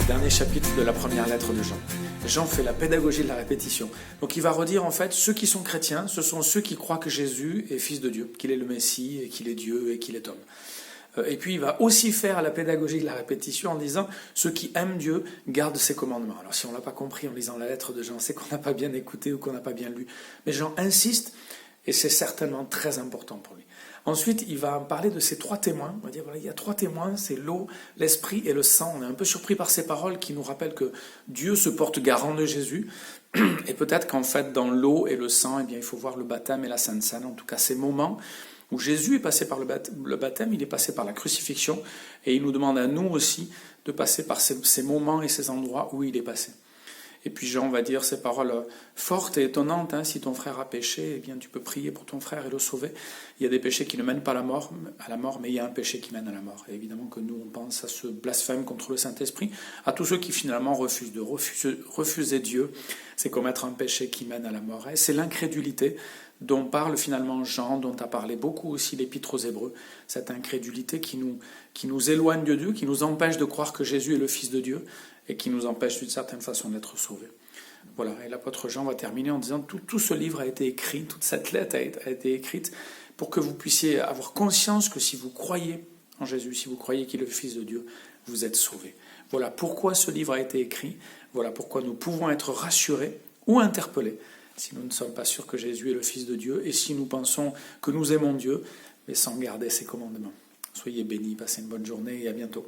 Dernier chapitre de la première lettre de Jean. Jean fait la pédagogie de la répétition. Donc il va redire en fait, ceux qui sont chrétiens, ce sont ceux qui croient que Jésus est fils de Dieu, qu'il est le Messie, et qu'il est Dieu, et qu'il est homme. Et puis il va aussi faire la pédagogie de la répétition en disant, ceux qui aiment Dieu gardent ses commandements. Alors si on ne l'a pas compris en lisant la lettre de Jean, c'est qu'on n'a pas bien écouté ou qu'on n'a pas bien lu. Mais Jean insiste, et c'est certainement très important pour lui. Ensuite, il va parler de ces 3 témoins. On va dire, voilà, il y a 3 témoins, c'est l'eau, l'esprit et le sang. On est un peu surpris par ces paroles qui nous rappellent que Dieu se porte garant de Jésus. Et peut-être qu'en fait, dans l'eau et le sang, eh bien, il faut voir le baptême et la Sainte Seine. En tout cas, ces moments où Jésus est passé par le baptême, il est passé par la crucifixion. Et il nous demande à nous aussi de passer par ces moments et ces endroits où il est passé. Et puis Jean va dire ces paroles fortes et étonnantes. Si ton frère a péché, eh bien tu peux prier pour ton frère et le sauver. Il y a des péchés qui ne mènent pas à la mort, mais il y a un péché qui mène à la mort. Et évidemment que nous, on pense à ce blasphème contre le Saint-Esprit, à tous ceux qui finalement refuser Dieu, c'est commettre un péché qui mène à la mort. Et c'est l'incrédulité dont parle finalement Jean, dont a parlé beaucoup aussi l'Épître aux Hébreux, cette incrédulité qui nous éloigne de Dieu, qui nous empêche de croire que Jésus est le Fils de Dieu, et qui nous empêche d'une certaine façon d'être sauvés. Voilà, et l'apôtre Jean va terminer en disant tout ce livre a été écrit, toute cette lettre a été écrite pour que vous puissiez avoir conscience que si vous croyez en Jésus, si vous croyez qu'il est le Fils de Dieu, vous êtes sauvés. Voilà pourquoi ce livre a été écrit, voilà pourquoi nous pouvons être rassurés ou interpellés si nous ne sommes pas sûrs que Jésus est le Fils de Dieu et si nous pensons que nous aimons Dieu, mais sans garder ses commandements. Soyez bénis, passez une bonne journée et à bientôt.